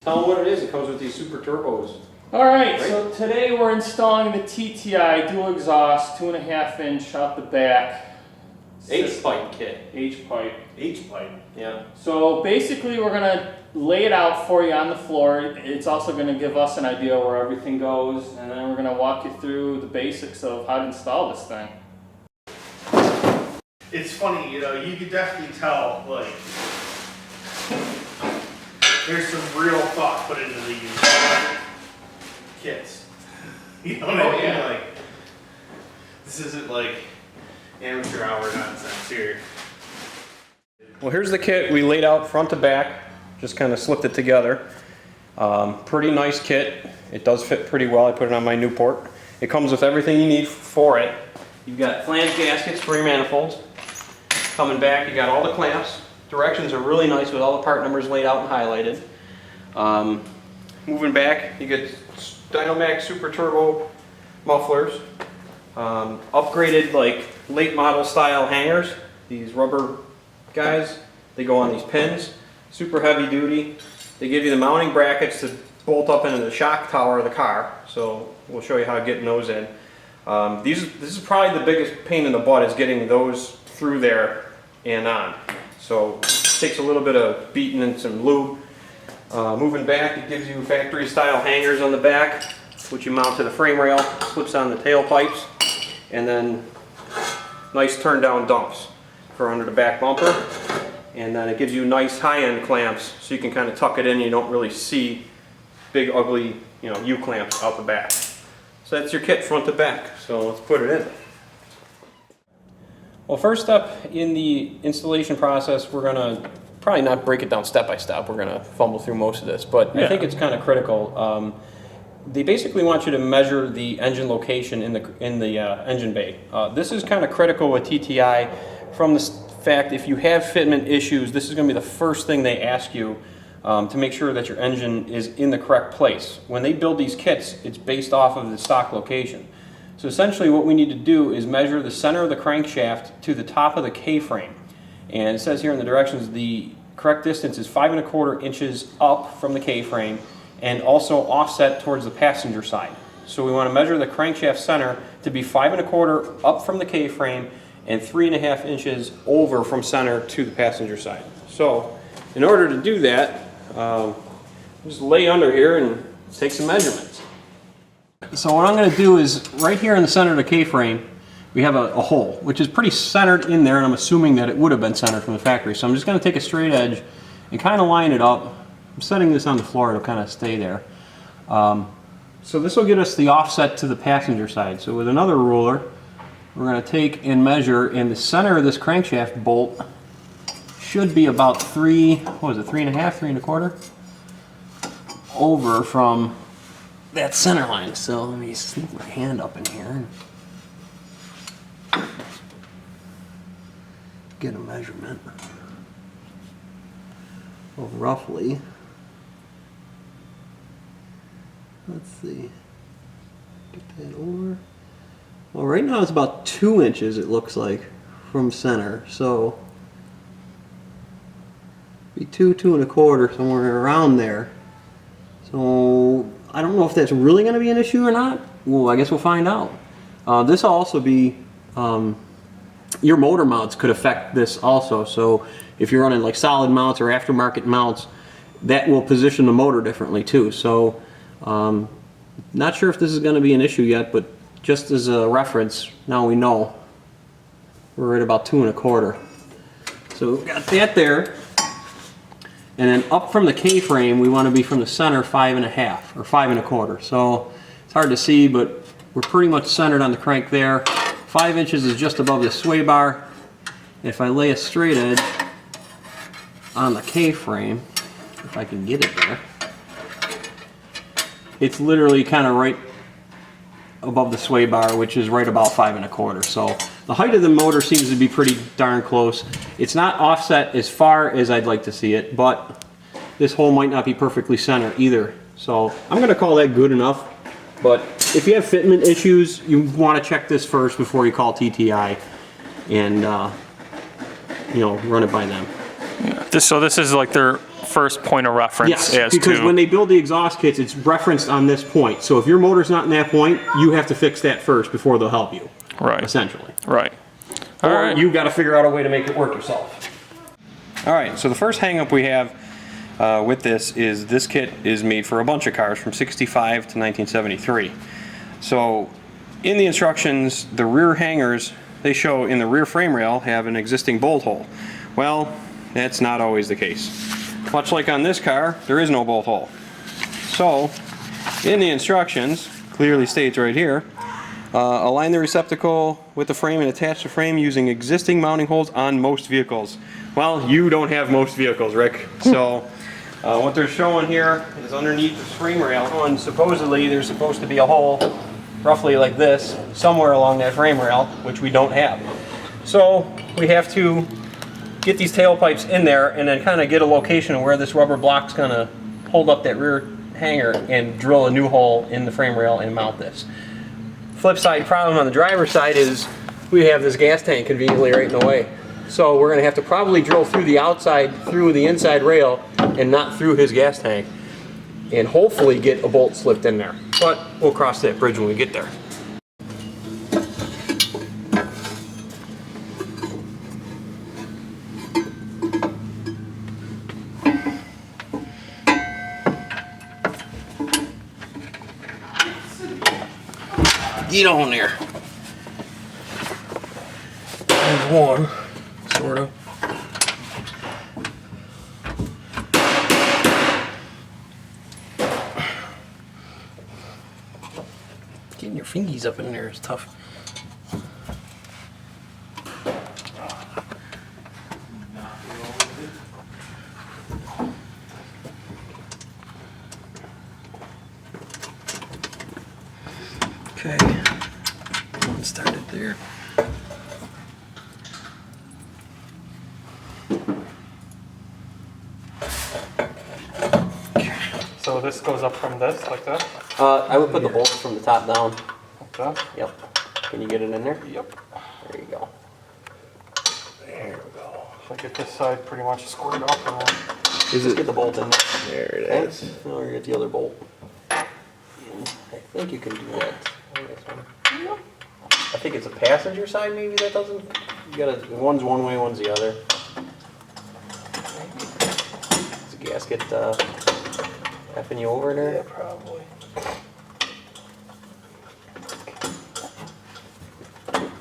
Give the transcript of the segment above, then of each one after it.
Tell them what it is. It comes with these super turbos. Alright, so today we're installing the TTI dual exhaust 2.5 inch out the back. H-pipe kit. H-pipe. H-pipe. Yeah. So basically we're going to lay it out for you on the floor. It's also going to give us an idea where everything goes, and then we're going to walk you through the basics of how to install this thing. It's funny, you know, you could definitely tell, like, there's some real thought put into these kits. You know what I mean? Yeah. Like, this isn't like amateur hour nonsense here. Well, here's the kit we laid out front to back. Just kind of slipped it together. Pretty nice kit. It does fit pretty well. I put it on my Newport. It comes with everything you need for it. You've got flange gaskets for your manifolds. Coming back, you got all the clamps. Directions are really nice with all the part numbers laid out and highlighted. Moving back, you get Dynomax Super Turbo mufflers. Upgraded like late model style hangers. These rubber guys, they go on these pins. Super heavy duty. They give you the mounting brackets to bolt up into the shock tower of the car. So we'll show you how getting those in. This is probably the biggest pain in the butt, is getting those through there and on. So it takes a little bit of beating and some lube. Moving back, it gives you factory style hangers on the back, which you mount to the frame rail, slips on the tailpipes, and then nice turn down dumps for under the back bumper. And then it gives you nice high-end clamps, so you can kind of tuck it in and you don't really see big ugly, you know, U-clamps out the back. So that's your kit front to back. So let's put it in. Well, first step in the installation process, we're gonna probably not break it down step by step. We're gonna fumble through most of this, but I think it's kind of critical. They basically want you to measure the engine location in the engine bay. This is kind of critical with TTI from the fact if you have fitment issues, this is going to be the first thing they ask you to make sure that your engine is in the correct place. When they build these kits, it's based off of the stock location. So essentially what we need to do is measure the center of the crankshaft to the top of the K-frame. And it says here in the directions the correct distance is 5¼ inches up from the K-frame and also offset towards the passenger side. So we want to measure the crankshaft center to be 5¼ up from the K-frame and 3½ inches over from center to the passenger side. So in order to do that, just lay under here and take some measurements. So what I'm going to do is right here in the center of the K-frame, we have a hole, which is pretty centered in there, and I'm assuming that it would have been centered from the factory. So I'm just going to take a straight edge and kind of line it up. I'm setting this on the floor, it'll kind of stay there. So this will get us the offset to the passenger side. So with another ruler, we're going to take and measure, and the center of this crankshaft bolt should be about 3¼ over from that center line. So let me sneak my hand up in here and get a measurement of roughly, let's see, get that over. Well, right now it's about 2 inches, it looks like, from center. So be 2¼ somewhere around there. So I don't know if that's really going to be an issue or not. Well, I guess we'll find out. This will also be, your motor mounts could affect this also. So if you're running like solid mounts or aftermarket mounts, that will position the motor differently too. So not sure if this is going to be an issue yet, but just as a reference, now we know we're at about 2¼ So we've got that there. And then up from the K-frame, we want to be from the center 5½ or 5¼ So it's hard to see, but we're pretty much centered on the crank there. 5 inches is just above the sway bar. If I lay a straight edge on the K-frame, if I can get it there, it's literally kind of right above the sway bar, which is right about 5¼ So the height of the motor seems to be pretty darn close. It's not offset as far as I'd like to see it, but this hole might not be perfectly center either. So I'm going to call that good enough. But if you have fitment issues, you want to check this first before you call TTI and you know, run it by them. So this is like their first point of reference Yes, as because to when they build the exhaust kits, it's referenced on this point. So if your motor's not in that point, you have to fix that first before they'll help you, right, essentially. right. All Or right. you've got to figure out a way to make it work yourself. All right, so the first hang-up we have with this kit is made for a bunch of cars from 65 to 1973. So in the instructions, the rear hangers, they show in the rear frame rail have an existing bolt hole. Well, that's not always the case. Much like on this car, there is no bolt hole. So in the instructions, clearly states right here, align the receptacle with the frame and attach the frame using existing mounting holes on most vehicles. Well, you don't have most vehicles, Rick. So what they're showing here is underneath the frame rail, and supposedly there's supposed to be a hole roughly like this somewhere along that frame rail, which we don't have. So we have to get these tailpipes in there and then kind of get a location of where this rubber block's going to hold up that rear hanger and drill a new hole in the frame rail and mount this. Flip side problem on the driver's side is we have this gas tank conveniently right in the way. So we're going to have to probably drill through the outside, through the inside rail, and not through his gas tank, and hopefully get a bolt slipped in there. But we'll cross that bridge when we get there. Get on there. There's one, sort of. Getting your fingies up in there is tough. Okay, one started there. So this goes up from this, like that? I would put the bolts from the top down. Like that? Yep. Can you get it in there? Yep. There you go. There we go. So I get this side pretty much squared up and then... Just get the bolt in there. There it Okay. is. Now you get the other bolt. I think you can do that. I think it's a passenger side maybe that doesn't. You gotta, one's one way, one's the other. Is the gasket effing you over there? Yeah, probably.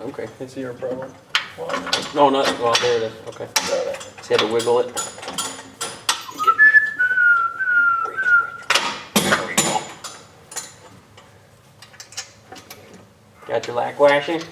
Okay, it's your problem. No, not, well, there it is. Okay. Just had to wiggle it. There we go. Got your lack washing?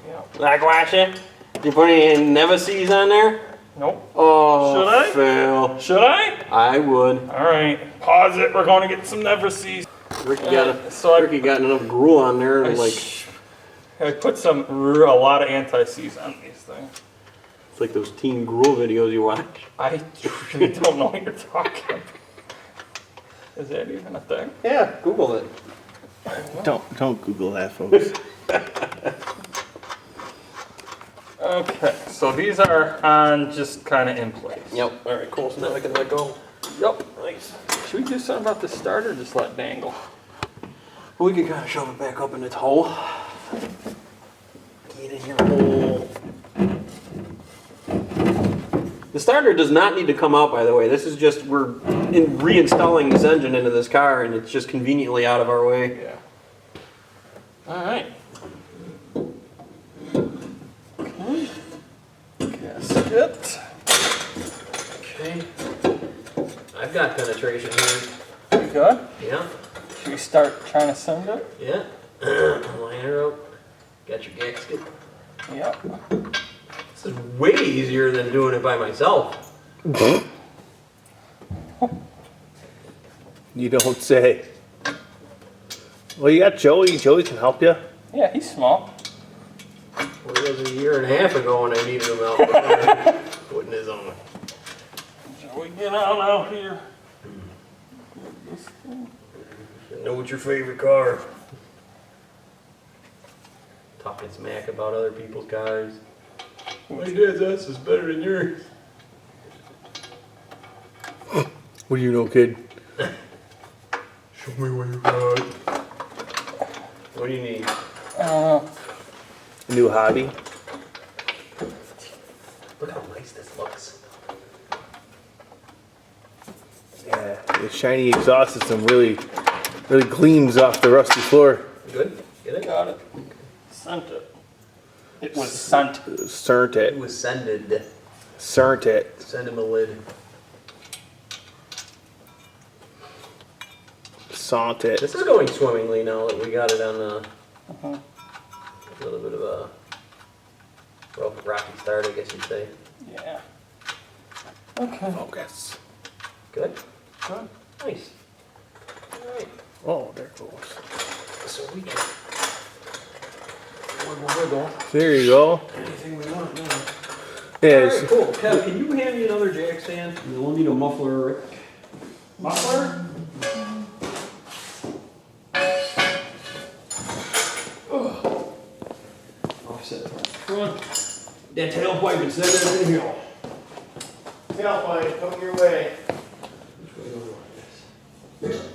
Yeah. Lack washing? Did you put any nemesis on there? Nope. Oh, Should I? Phil. Should I? I would. Alright, pause it. We're going to get some Never-Seas. Ricky So got enough gruel on there, I put a lot of anti-seize on these things. it's like those teen gruel videos you watch. I really don't know what you're talking about. Is that even a thing? Yeah, Google it. Don't Google that, folks. Okay, so these are on just kind of in place. Yep. All right, cool. So now I can let go. Yep. Nice. Should we do something about the starter or just let it dangle? We can kind of shove it back up in its hole. Get in your hole. The starter does not need to come out, by the way. This is just, we're reinstalling this engine into this car, and it's just conveniently out of our way. Yeah. All right. Okay. Gasket. Okay. I've got penetration here. You good? Yeah. Should we start trying to send it? Yeah. Line her up. Got your gasket. Yep. This is way easier than doing it by myself. You don't say. Well, you got Joey. Joey can help you. Yeah, he's small. Well, it was a year and a half ago when I needed him out. Putting his on. Shall we get out here? Know what's your favorite car? Talking smack about other people's cars. My dad's ass is better than yours. What do you know, kid? Show me where you got. What do you need? A new hobby? Look how nice this looks. Yeah, the shiny exhaust system really gleams off the rusty floor. Good? Get it? Got it. Sent it. It was sent. Cert It it. was sended. Cert it. Send him a lid. Sant it. This is going swimmingly now that we got it on a little bit of a rough, rocky start, I guess you'd say. Yeah. Okay. Focus. Good? Good. Nice. Alright. Oh, there it goes. So we can wiggle. There you go. Anything we want now. Yeah, Alright, cool. Kev, can you hand me another jack stand? We'll need a muffler. Muffler? Offset front. That tailpipe is set in here. Tailpipe, come your way. Which way do I want this?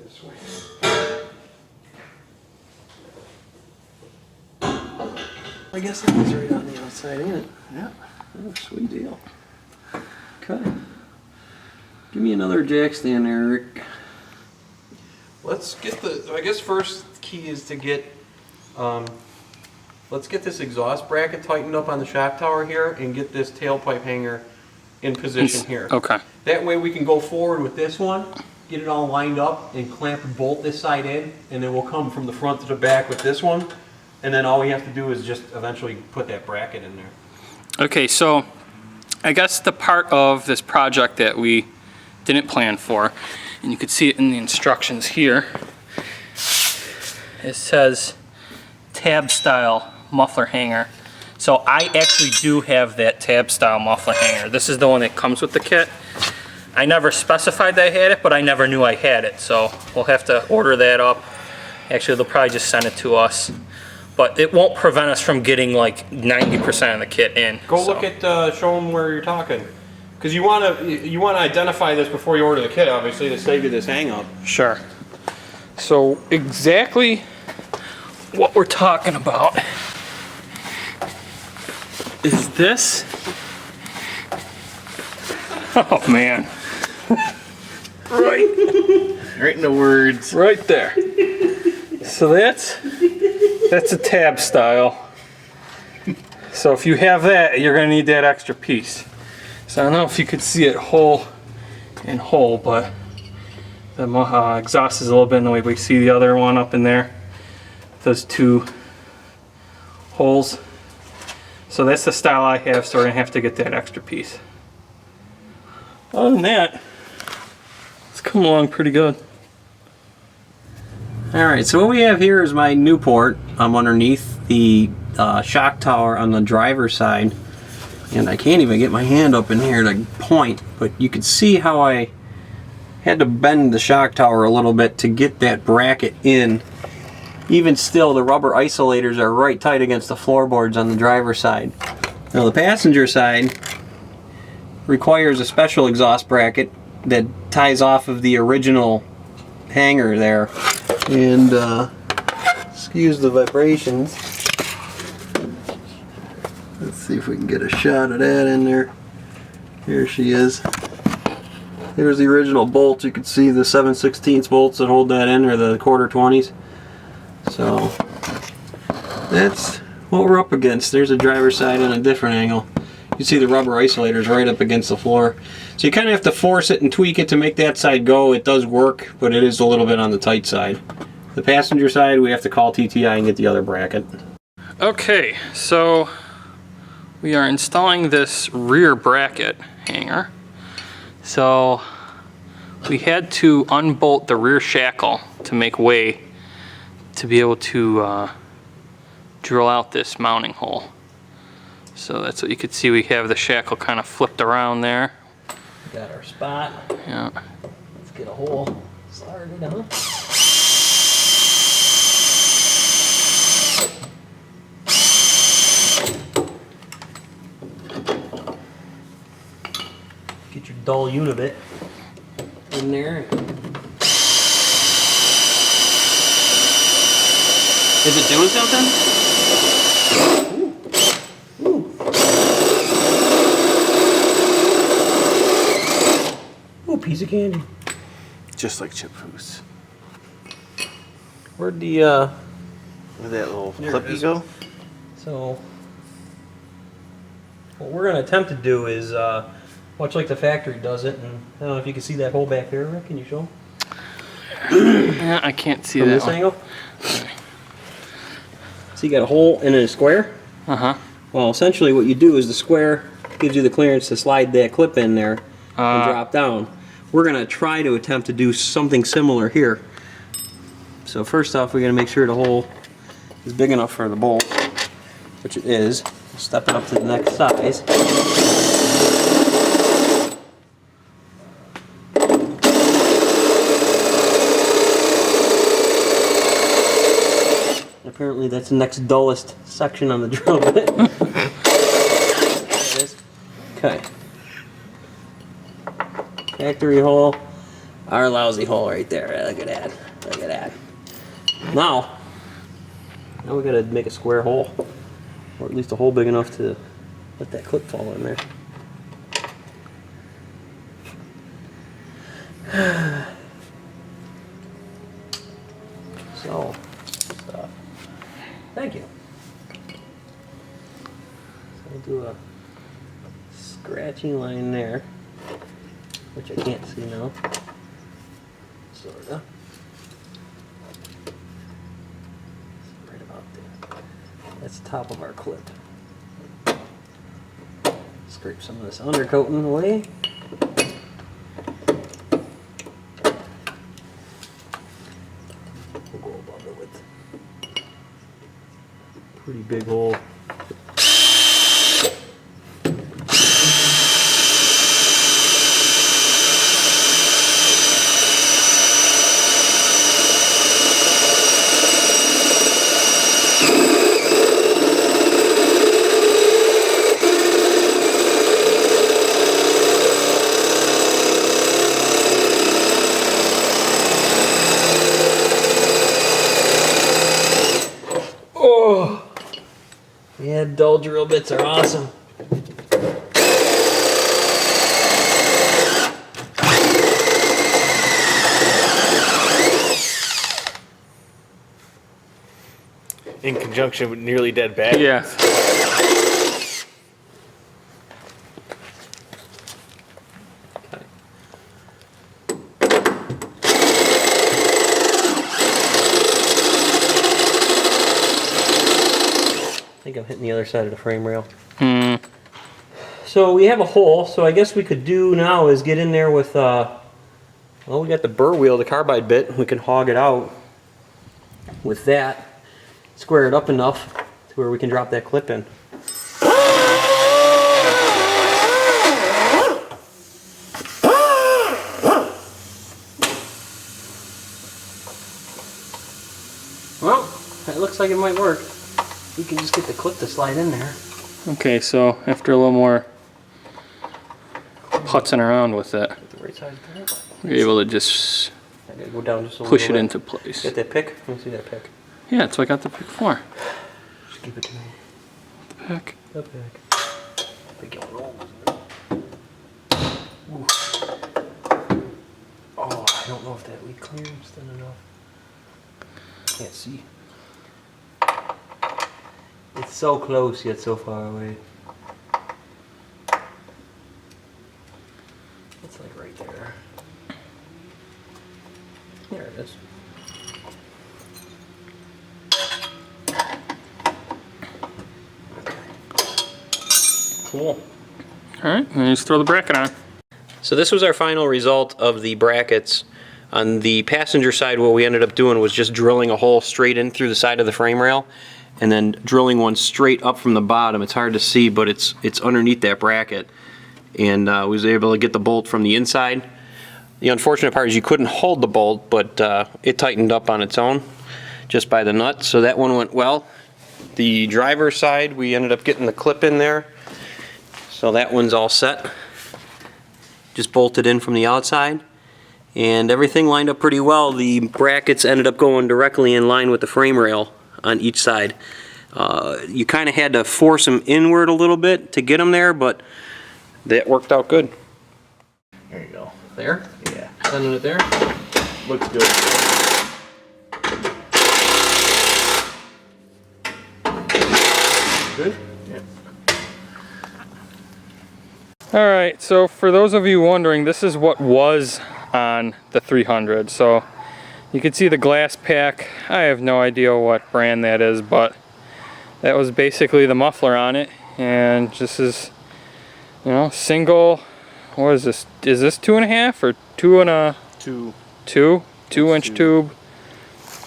This way. I guess it was right on the outside, ain't it? Yeah. Oh, sweet deal. Okay. Give me another jack stand there, Rick. Let's get the, I guess first key is to get, let's get this exhaust bracket tightened up on the shock tower here and get this tailpipe hanger in position here. Okay. That way we can go forward with this one, get it all lined up and clamp and bolt this side in, and then we'll come from the front to the back with this one. And then all we have to do is just eventually put that bracket in there. Okay, so I guess the part of this project that we didn't plan for, and you could see it in the instructions here, it says tab style muffler hanger. So I actually do have that tab style muffler hanger. This is the one that comes with the kit. I never specified that I had it, but I never knew I had it. So we'll have to order that up. Actually, they'll probably just send it to us. But it won't prevent us from getting like 90% of the kit in. Go so. look at, show them where you're talking. Because you want to identify this before you order the kit, obviously, to save you this hang up. Sure. So exactly what we're talking about is this. Oh man. Right in the words. Right there. So that's a tab style. So if you have that, you're gonna need that extra piece. So I don't know if you could see it whole in whole, but the exhaust is a little bit in the way. We see the other one up in there. Those two holes. So that's the style I have, so we're gonna have to get that extra piece. Other than that, it's come along pretty good. Alright, so what we have here is my Newport. I'm underneath the shock tower on the driver's side. And I can't even get my hand up in here to point, but you can see how I had to bend the shock tower a little bit to get that bracket in. Even still, the rubber isolators are right tight against the floorboards on the driver's side. Now the passenger side requires a special exhaust bracket that ties off of the original hanger there. And excuse the vibrations. Let's see if we can get a shot of that in there. Here she is. Here's the original bolts. You can see the 7/16 bolts that hold that in, or the 1/4 20s. So that's what we're up against. There's a driver's side on a different angle. You can see the rubber isolators right up against the floor. So you kind of have to force it and tweak it to make that side go. It does work, but it is a little bit on the tight side. The passenger side, we have to call TTI and get the other bracket. Okay, so we are installing this rear bracket hanger. So we had to unbolt the rear shackle to make way to be able to drill out this mounting hole. So that's what you could see. We have the shackle kind of flipped around there. Got our spot. Yeah. Let's get a hole started, huh? Get your dull unibit. in there. Is it doing something? Ooh, piece of candy. Just like chip foods. Where'd the Where'd that little There it clippy is. go? So, what we're going to attempt to do is, much like the factory does it, and I don't know if you can see that hole back there, Rick. Can you show them? Yeah, I can't see From that this one. angle? So you got a hole and a square. Uh-huh. Well, essentially what you do is the square gives you the clearance to slide that clip in there and drop down. We're going to try to attempt to do something similar here. So first off, we're going to make sure the hole is big enough for the bolt, which it is. We'll step it up to the next size. Apparently that's the next dullest section on the drill bit. There it is. Okay. Factory hole. Our lousy hole right there. Look at that. Look at that. Now we gotta make a square hole. Or at least a hole big enough to let that clip fall in there. So, stuff. Thank you. So we'll do a scratching line there, which I can't see now. Sorta. Right about there. That's the top of our clip. Scrape some of this undercoating away. We'll go above it with a pretty big hole. Yeah, dull drill bits are awesome. In conjunction with nearly dead batteries. Yeah. I think I'm hitting the other side of the frame rail. So we have a hole, so I guess we could do now is get in there with, well, we got the burr wheel, the carbide bit, we can hog it out with that, square it up enough to where we can drop that clip in. Well, it looks like it might work. You can just get the clip to slide in there. Okay, so after a little more putzing around with it, Get the right size bolt. you're able to just I gotta go down just a push it little bit. into place. Get that pick? Let me see that pick. Yeah, that's what I got the pick for. Just give it to me. The pick. The pick. Big yellow roll, isn't it? Ooh. Oh, I don't know if that lead clearance done enough. Can't see. It's so close yet so far away. It's like right there. There it is. Cool. Alright, and just throw the bracket on. So this was our final result of the brackets. On the passenger side, what we ended up doing was just drilling a hole straight in through the side of the frame rail and then drilling one straight up from the bottom. It's hard to see, but it's underneath that bracket. And we was able to get the bolt from the inside. The unfortunate part is you couldn't hold the bolt, but it tightened up on its own just by the nut. So that one went well. The driver's side, we ended up getting the clip in there. So that one's all set. Just bolted in from the outside. and everything lined up pretty well. The brackets ended up going directly in line with the frame rail on each side. You kind of had to force them inward a little bit to get them there, but that worked out good. There you go. There? Yeah. Sending it there? Looks good. Good? Yeah. Alright, so for those of you wondering, this is what was on the 300. So you can see the glass pack. I have no idea what brand that is, but that was basically the muffler on it. And this is, you know, single, what is this? Is this 2.5 or 2-inch tube?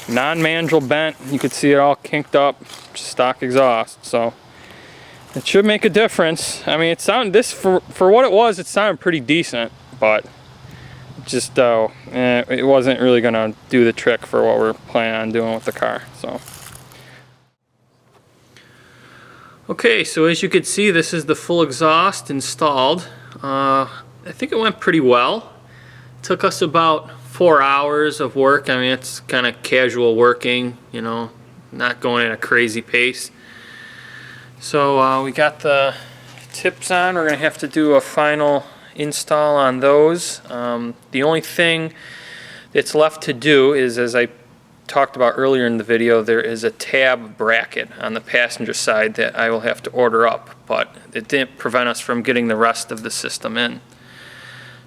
Non-mandrel bent. You could see it all kinked up, stock exhaust. So it should make a difference. I mean, it sounded, this for what it was, it sounded pretty decent, but just it wasn't really gonna do the trick for what we're planning on doing with the car. So okay, so as you can see, this is the full exhaust installed. I think it went pretty well. It took us about 4 hours of work. I mean, it's kind of casual working, you know, not going at a crazy pace. So we got the tips on. We're gonna have to do a final install on those. The only thing that's left to do is, as I talked about earlier in the video, there is a tab bracket on the passenger side that I will have to order up, but it didn't prevent us from getting the rest of the system in.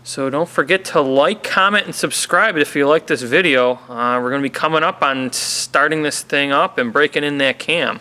So don't forget to like, comment, and subscribe if you like this video. We're going to be coming up on starting this thing up and breaking in that cam.